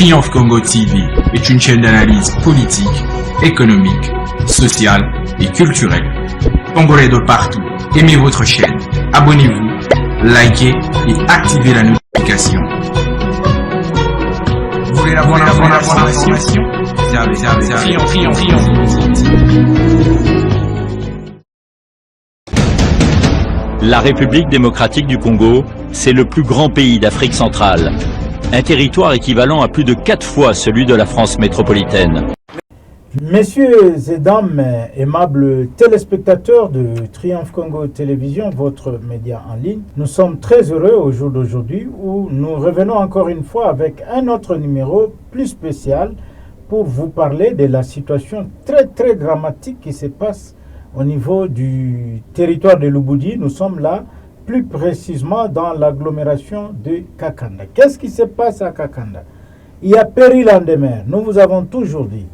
Triomphe Congo TV est une chaîne d'analyse politique, économique, sociale et culturelle. Congolais de partout, aimez votre chaîne, abonnez-vous, likez et activez la notification. Vous voulez la bonne information? Triomphe. La République démocratique du Congo, c'est le plus grand pays d'Afrique centrale. Un territoire équivalent à plus de 4 fois celui de la France métropolitaine. Messieurs et dames, aimables téléspectateurs de Triomphe Congo Télévision, votre média en ligne, nous sommes très heureux au jour d'aujourd'hui où nous revenons encore une fois avec un autre numéro plus spécial pour vous parler de la situation très dramatique qui se passe au niveau du territoire de Lubudi. Nous sommes là plus précisément dans l'agglomération de Kakanda. Qu'est-ce qui se passe à Kakanda? Il y a péril en demeure, nous vous avons toujours dit.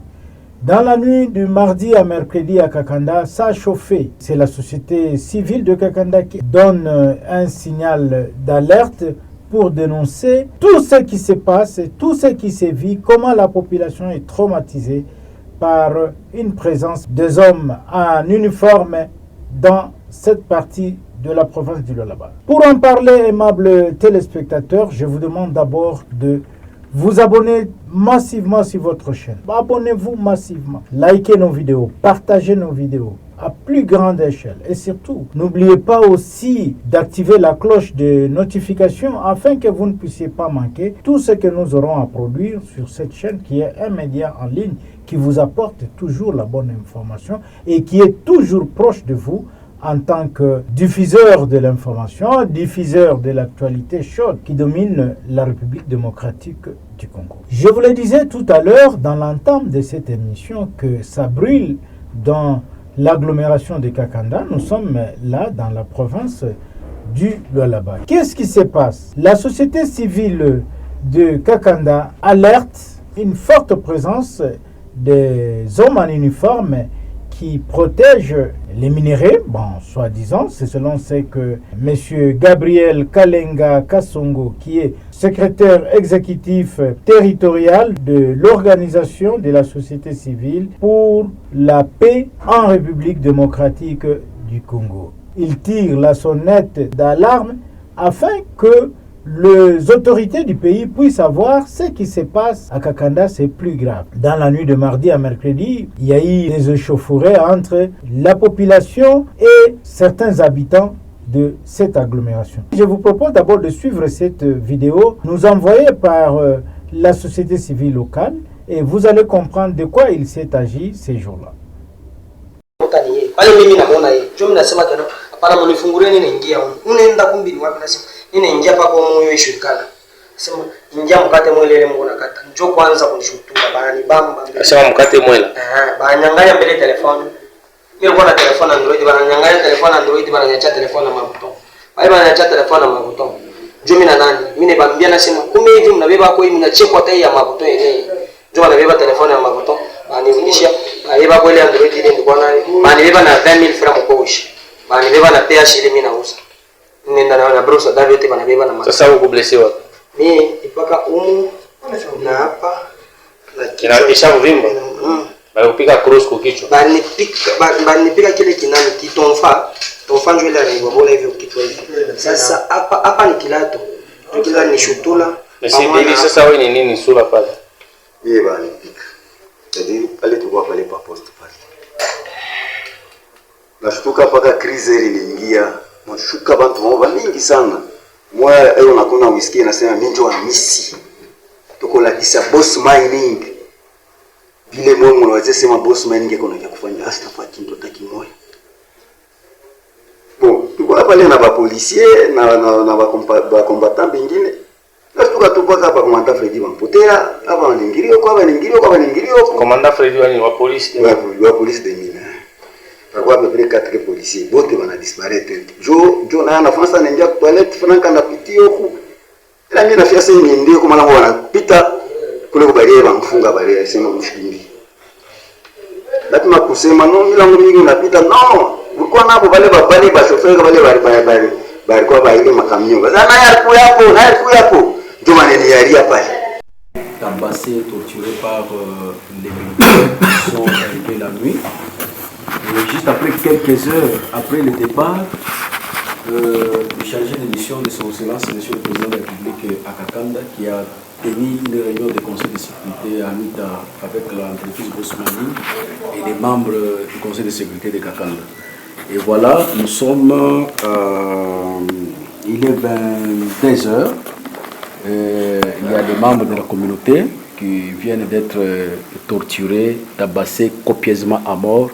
Dans la nuit du mardi à mercredi à Kakanda, ça a chauffé. C'est la société civile de Kakanda qui donne un signal d'alerte pour dénoncer tout ce qui se passe, tout ce qui se vit, comment la population est traumatisée par une présence des hommes en uniforme dans cette partie de la province du Lualaba. Pour en parler, aimables téléspectateurs, je vous demande d'abord de vous abonner massivement sur votre chaîne. Abonnez-vous massivement. Likez nos vidéos, partagez nos vidéos à plus grande échelle. Et surtout, n'oubliez pas aussi d'activer la cloche de notification afin que vous ne puissiez pas manquer tout ce que nous aurons à produire sur cette chaîne qui est un média en ligne qui vous apporte toujours la bonne information et qui est toujours proche de vous en tant que diffuseur de l'information, diffuseur de l'actualité chaude qui domine la République démocratique du Congo. Je vous le disais tout à l'heure dans l'entame de cette émission que ça brûle dans l'agglomération de Kakanda. Nous sommes là dans la province du Lualaba. Qu'est-ce qui se passe? La société civile de Kakanda alerte une forte présence des hommes en uniforme qui protègent les minéraux, soi-disant, c'est selon ce que M. Gabriel Kalenga Kasongo, qui est secrétaire exécutif territorial de l'organisation de la société civile pour la paix en République démocratique du Congo. Il tire la sonnette d'alarme afin que les autorités du pays puissent savoir ce qui se passe à Kakanda. C'est plus grave. Dans la nuit de mardi à mercredi, il y a eu des échauffourées entre la population et certains habitants de cette agglomération. Je vous propose d'abord de suivre cette vidéo nous envoyée par la société civile locale et vous allez comprendre de quoi il s'est agi ces jours-là. Ninaingia pako moyo ishukana sema ingia mkate mwele ile mbona kata njoo kwanza kunishutuka bana bamba sema mkate mwele nyanganya mbele telefoni mimi nilikuwa na telefoni Android bana nyanganya telefoni Android bana nyacha telefoni na mabuto bana nyacha telefoni na mabuto njoo mimi na nani mimi nibambia nasema kumbe hivi mnabeba kwa hivi mnachekwa tai ya mabuto ile njoo anabeba telefoni ya mabuto bana nirudisha bana kwa ile Android ile nilikuwa nayo bana nibeba na 20000 francs mkoishi bana nibeba na PH ile mimi nauza nenda na brosa David banabeba na sasa uko blessé wapi ni ipaka na hapa kina kisha vimba bali kupika cross kwa kichwa bani pika kile kinani kitonfa njoo ile ni bobola hivi kichwa hivi sasa hapa ni kilato tukila ni shutula hivi sasa wewe ni nini sura pale yeye bani pika ndio pale tukua pale pa post pale nashtuka paka crise ile iliingia mashuka bantu mwa mingi sana mwa eo nakuna whisky nasema minjo wa misi tuko la kisa boss mining vile mwa mnaweza sema boss mining kuna kia kufanya hasta fati ndo taki moyo bon tuko hapa leo na ba policier na ba combattant bingine tuko tupaka hapa komanda Fredi Bampotera hapa waningilio komanda Fredi wa police de mine kwa à peu près 4 policiers bote wana disparaître jo na France anaingia toilette franka na pitio ku ila mimi nafia sasa niende kwa maana wanapita kule kubaliye bamfunga bale sema mshindi lazima kusema no milango mingi unapita no ulikuwa napo wale babali ba chauffeur bali kwa baile makamio sasa na yapo ndio maneno yalia pale tabassés, torturés par les militaires qui sont arrivés la nuit. Et juste après quelques heures après le départ, le chargé de mission de son Excellence, M. le Président de la République à Kakanda, qui a tenu une réunion de conseil de sécurité à Mita avec l'entreprise Bosmani et les membres du conseil de sécurité de Kakanda. Et voilà, nous sommes, il est 22h. Il y a des membres de la communauté qui viennent d'être torturés, tabassés copieusement à mort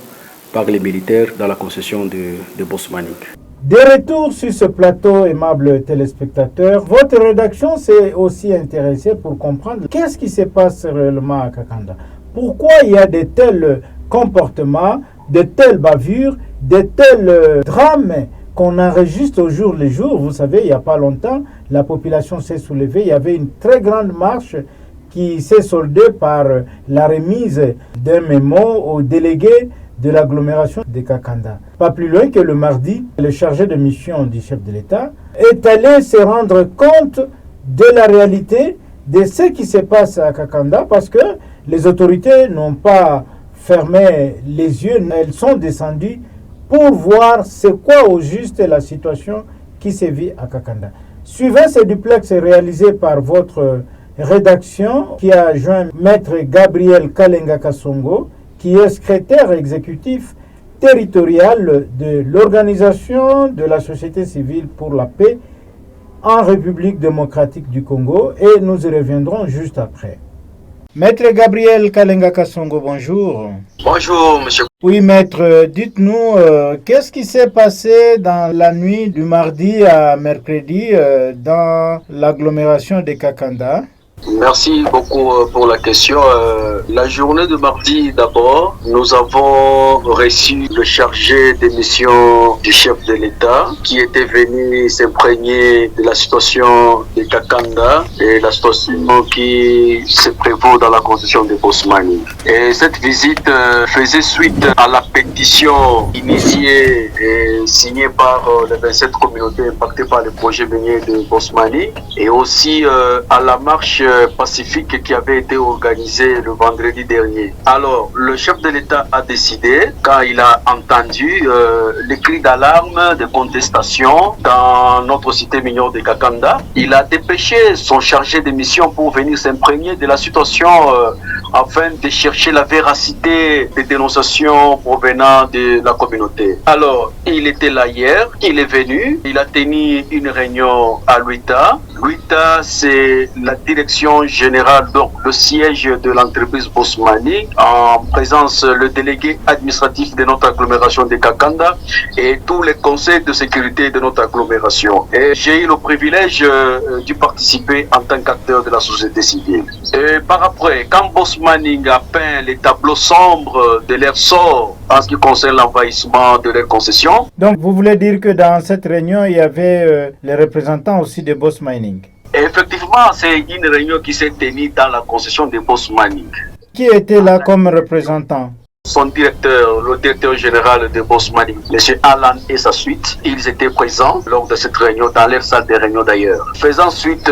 par les militaires dans la concession de Bosmanic. De retour sur ce plateau, aimables téléspectateurs, votre rédaction s'est aussi intéressée pour comprendre qu'est-ce qui se passe réellement à Kakanda. Pourquoi il y a de tels comportements, de telles bavures, de tels drames qu'on enregistre au jour le jour. Vous savez, il n'y a pas longtemps, la population s'est soulevée. Il y avait une très grande marche qui s'est soldée par la remise d'un mémo aux délégués de l'agglomération de Kakanda. Pas plus loin que le mardi, le chargé de mission du chef de l'État est allé se rendre compte de la réalité de ce qui se passe à Kakanda parce que les autorités n'ont pas fermé les yeux, elles sont descendues pour voir c'est quoi au juste la situation qui se vit à Kakanda. Suivant ce duplex réalisé par votre rédaction qui a joint Maître Gabriel Kalenga Kasongo, qui est secrétaire exécutif territorial de l'Organisation de la société civile pour la paix en République démocratique du Congo, et nous y reviendrons juste après. Maître Gabriel Kalenga Kasongo, bonjour. Bonjour, monsieur. Oui, maître, dites-nous, qu'est-ce qui s'est passé dans la nuit du mardi à mercredi dans l'agglomération de Kakanda? Merci beaucoup pour la question. La journée de mardi, d'abord, nous avons reçu le chargé de mission du chef de l'État qui était venu s'imprégner de la situation de Kakanda et la situation qui se prévaut dans la concession de Bosmani. Et cette visite faisait suite à la pétition initiée et signée par les 27 communautés impactées par le projet minier de Bosmani et aussi à la marche pacifique qui avait été organisée le vendredi dernier. Alors, le chef de l'État a décidé, quand il a entendu les cris d'alarme, de contestation dans notre cité minière de Kakanda, il a dépêché son chargé de mission pour venir s'imprégner de la situation afin de chercher la véracité des dénonciations provenant de la communauté. Alors, il était là hier, il est venu, il a tenu une réunion à l'UITA. L'UITA, c'est la direction générale, donc le siège de l'entreprise Bosmani, en présence le délégué administratif de notre agglomération de Kakanda et tous les conseils de sécurité de notre agglomération. Et j'ai eu le privilège de participer en tant qu'acteur de la société civile. Et par après, quand Bosmani a peint les tableaux sombres de leur sort en ce qui concerne l'envahissement de leurs concessions. Donc vous voulez dire que dans cette réunion, il y avait les représentants aussi de Boss Mining? Effectivement, c'est une réunion qui s'est tenue dans la concession de Bosmani. Qui était là comme représentant? Son directeur, le directeur général de Bosmani, M. Alan et sa suite, ils étaient présents lors de cette réunion, dans leur salle de réunion d'ailleurs. Faisant suite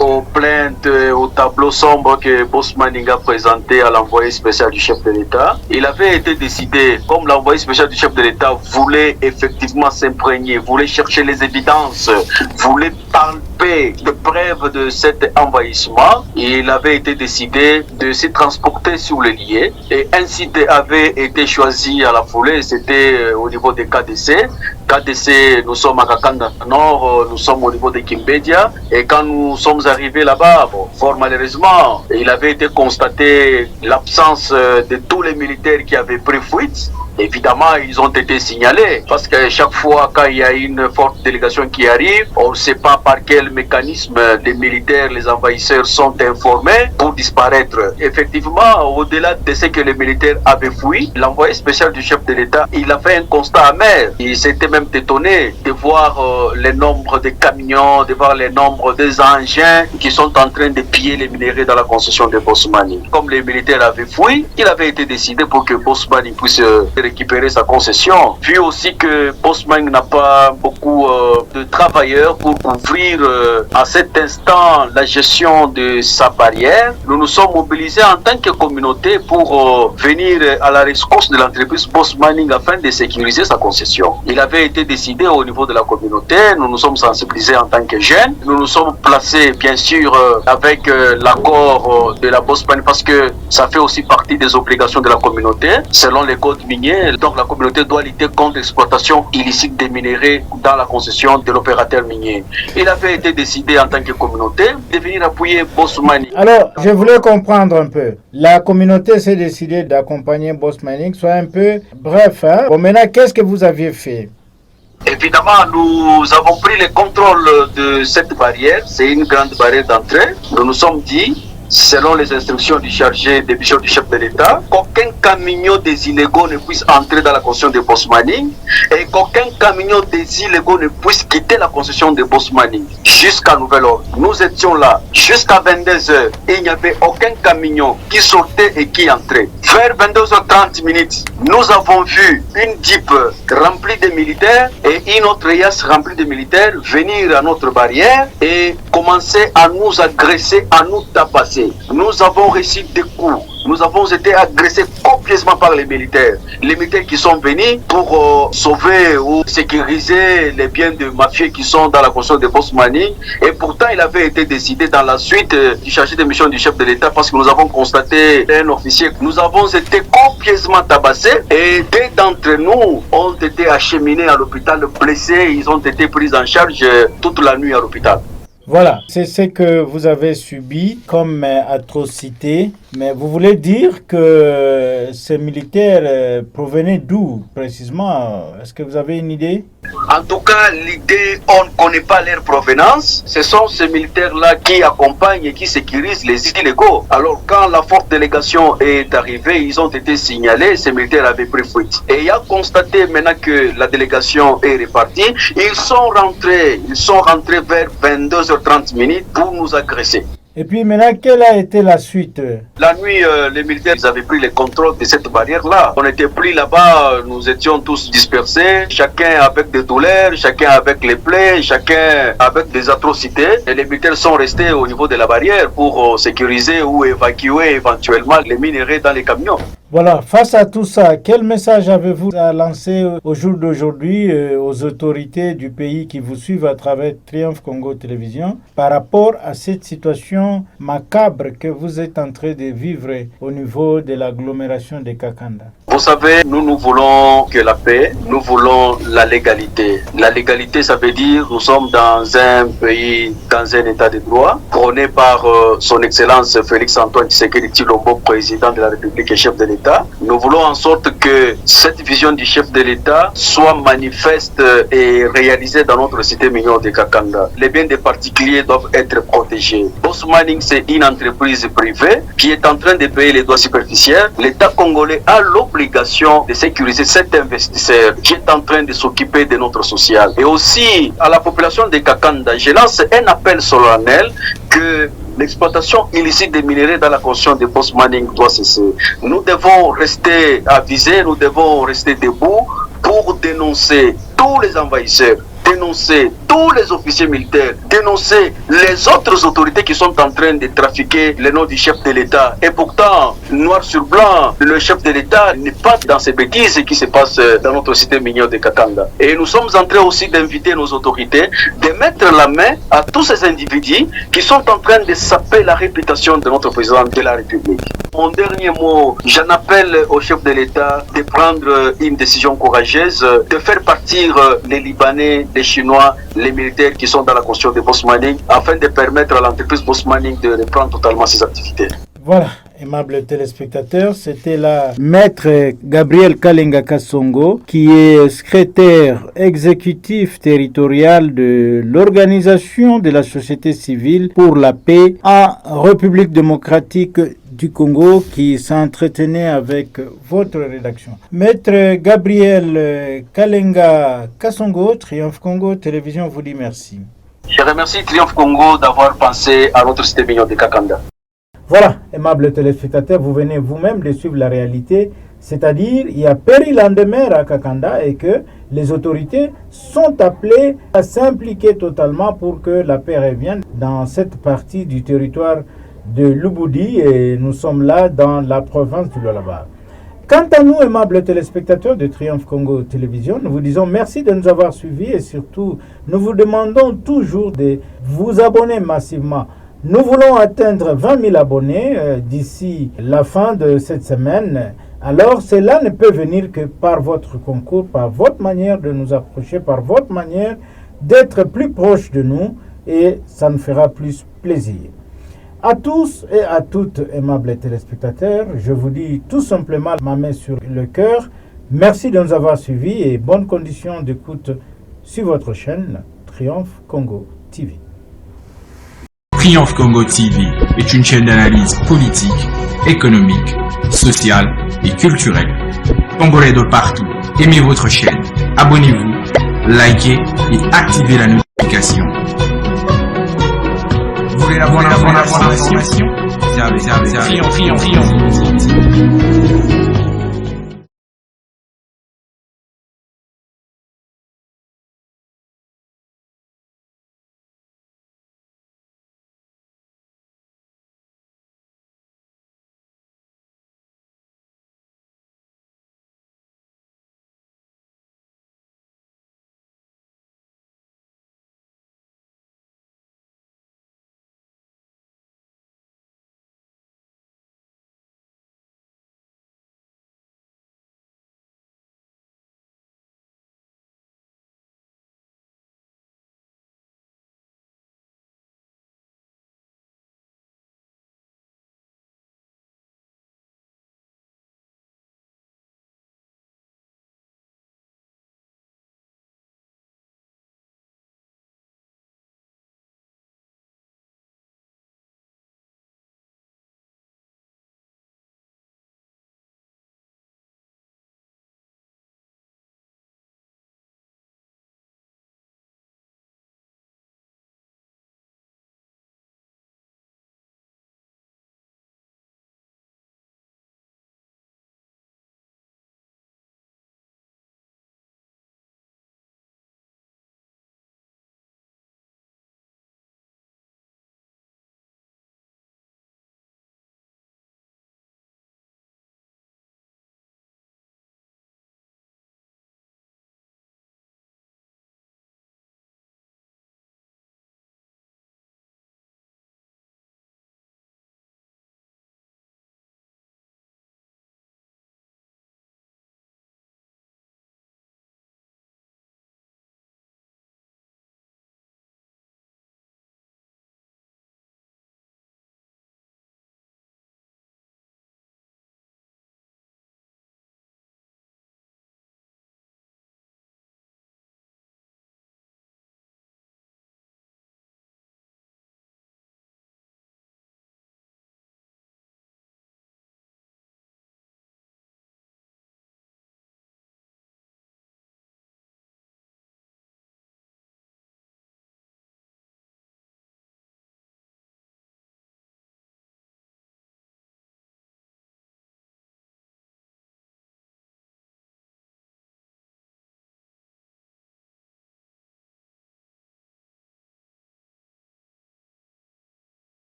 aux plaintes, au tableau sombre que Bosmani a présenté à l'envoyé spécial du chef de l'État, il avait été décidé, comme l'envoyé spécial du chef de l'État voulait effectivement s'imprégner, voulait chercher les évidences, voulait palper de preuves de cet envahissement, il avait été décidé de se transporter sur les lieux et ainsi avait été choisi à la foulée, c'était au niveau des KDC. KDC, nous sommes à Kakanda Nord, nous sommes au niveau de Kimbedia. Et quand nous sommes arrivés là-bas, fort malheureusement, il avait été constaté l'absence de tous les militaires qui avaient pris fuite. Évidemment, ils ont été signalés parce que chaque fois quand il y a une forte délégation qui arrive, on ne sait pas par quel mécanisme les militaires, les envahisseurs sont informés pour disparaître. Effectivement, au-delà de ce que les militaires avaient fui, l'envoyé spécial du chef de l'État, il a fait un constat amer. Il s'était même étonné de voir le nombre de camions, de voir le nombre des engins qui sont en train de piller les minéraux dans la concession de Bosmani. Comme les militaires avaient fui, il avait été décidé pour que Bosmani puisse récupérer sa concession. Vu aussi que Bosmani n'a pas beaucoup de travailleurs pour couvrir à cet instant la gestion de sa barrière. Nous nous sommes mobilisés en tant que communauté pour venir à la rescousse de l'entreprise Boss Mining afin de sécuriser sa concession. Il avait été décidé au niveau de la communauté, nous nous sommes sensibilisés en tant que jeunes, nous nous sommes placés bien sûr avec l'accord de la Boss Mining parce que ça fait aussi partie des obligations de la communauté selon les codes miniers. Donc la communauté doit lutter contre l'exploitation illicite des minéraux dans la concession de l'opérateur minier. Il avait été décidé en tant que communauté de venir appuyer Boss Mining. Alors, je voulais comprendre un peu. La communauté s'est décidée d'accompagner Boss Mining. Soit un peu bref. Hein? Bon, maintenant, qu'est-ce que vous aviez fait? Évidemment, nous avons pris le contrôle de cette barrière. C'est une grande barrière d'entrée. Nous nous sommes dit, selon les instructions du chargé des missions du chef de l'État, qu'aucun camion des illégaux ne puisse entrer dans la concession de Boss Mining et qu'aucun camion des illégaux ne puisse quitter la concession de Boss Mining jusqu'à nouvel ordre. Nous étions là jusqu'à 22h et il n'y avait aucun camion qui sortait et qui entrait. Vers 22h30 minutes, nous avons vu une Jeep remplie de militaires et une autre IAS remplie de militaires venir à notre barrière et commencer à nous agresser, à nous tabasser. Nous avons reçu des coups. Nous avons été agressés copieusement par les militaires. Les militaires qui sont venus pour sauver ou sécuriser les biens de mafieux qui sont dans la concession de Boss Mining. Et pourtant, il avait été décidé dans la suite du chargé de mission du chef de l'État parce que nous avons constaté un officier. Nous avons été copieusement tabassés et deux d'entre nous ont été acheminés à l'hôpital blessés. Ils ont été pris en charge toute la nuit à l'hôpital. Voilà, c'est ce que vous avez subi comme atrocité. Mais vous voulez dire que ces militaires provenaient d'où précisément? Est-ce que vous avez une idée? En tout cas, l'idée, on ne connaît pas leur provenance. Ce sont ces militaires-là qui accompagnent et qui sécurisent les illégaux. Alors, quand la forte délégation est arrivée, ils ont été signalés, ces militaires avaient pris fuite. Et il a constaté maintenant que la délégation est repartie. Ils sont rentrés vers 22h30 minutes pour nous agresser. Et puis maintenant, quelle a été la suite? La nuit, les militaires avaient pris le contrôle de cette barrière-là. On était pris là-bas, nous étions tous dispersés, chacun avec des douleurs, chacun avec les plaies, chacun avec des atrocités. Et les militaires sont restés au niveau de la barrière pour sécuriser ou évacuer éventuellement les minéraux dans les camions. Voilà, face à tout ça, quel message avez-vous à lancer au jour d'aujourd'hui aux autorités du pays qui vous suivent à travers Triomphe Congo Télévision par rapport à cette situation macabre que vous êtes en train de vivre au niveau de l'agglomération de Kakanda? Vous savez, nous voulons que la paix, nous voulons la légalité. La légalité, ça veut dire nous sommes dans un pays, dans un état de droit, prôné par son Excellence Félix Antoine Tshisekedi Tshilombo, président de la République et chef de l'État. Nous voulons en sorte que cette vision du chef de l'État soit manifeste et réalisée dans notre cité minière de Kakanda. Les biens des particuliers doivent être protégés. Boss Mining, c'est une entreprise privée qui est en train de payer les droits superficiels. L'État congolais a l'obligation de sécuriser cet investisseur qui est en train de s'occuper de notre social. Et aussi à la population de Kakanda, je lance un appel solennel que l'exploitation illicite des minéraux dans la concession de Boss Mining doit cesser. Nous devons rester avisés, nous devons rester debout pour dénoncer tous les envahisseurs, dénoncer tous les officiers militaires, dénoncer les autres autorités qui sont en train de trafiquer le nom du chef de l'État. Et pourtant, noir sur blanc, le chef de l'État n'est pas dans ces bêtises qui se passent dans notre cité minière de Kakanda. Et nous sommes en train aussi d'inviter nos autorités de mettre la main à tous ces individus qui sont en train de saper la réputation de notre président de la République. Mon dernier mot, j'en appelle au chef de l'État de prendre une décision courageuse, de faire partir les Libanais, les Chinois, les militaires qui sont dans la concession de Boss Mining, afin de permettre à l'entreprise Boss Mining de reprendre totalement ses activités. Voilà, aimables téléspectateurs, c'était la maître Gabriel Kalenga Kasongo, qui est secrétaire exécutif territorial de l'Organisation de la société civile pour la paix en République démocratique du Congo, qui s'entretenait avec votre rédaction. Maître Gabriel Kalenga Kasongo, Triomphe Congo Télévision vous dit merci. Je remercie Triomphe Congo d'avoir pensé à notre cité minière de Kakanda. Voilà, aimables téléspectateurs, vous venez vous-même de suivre la réalité C'est-à-dire, il y a péril en demeure à Kakanda et que les autorités sont appelées à s'impliquer totalement pour que la paix revienne dans cette partie du territoire de Lubudi, et nous sommes là dans la province du Lualaba. Quant à nous, aimables téléspectateurs de Triomphe Congo Télévision, nous vous disons merci de nous avoir suivis et surtout, nous vous demandons toujours de vous abonner massivement. Nous voulons atteindre 20 000 abonnés d'ici la fin de cette semaine. Alors, cela ne peut venir que par votre concours, par votre manière de nous approcher, par votre manière d'être plus proche de nous, et ça nous fera plus plaisir. À tous et à toutes, aimables téléspectateurs, je vous dis tout simplement ma main sur le cœur. Merci de nous avoir suivis et bonnes conditions d'écoute sur votre chaîne Triomphe Congo TV. Triomphe Congo TV est une chaîne d'analyse politique, économique, sociale et culturelle. Congolais de partout, aimez votre chaîne, abonnez-vous, likez et activez la notification. Vous voulez la bonne information? Triomphe.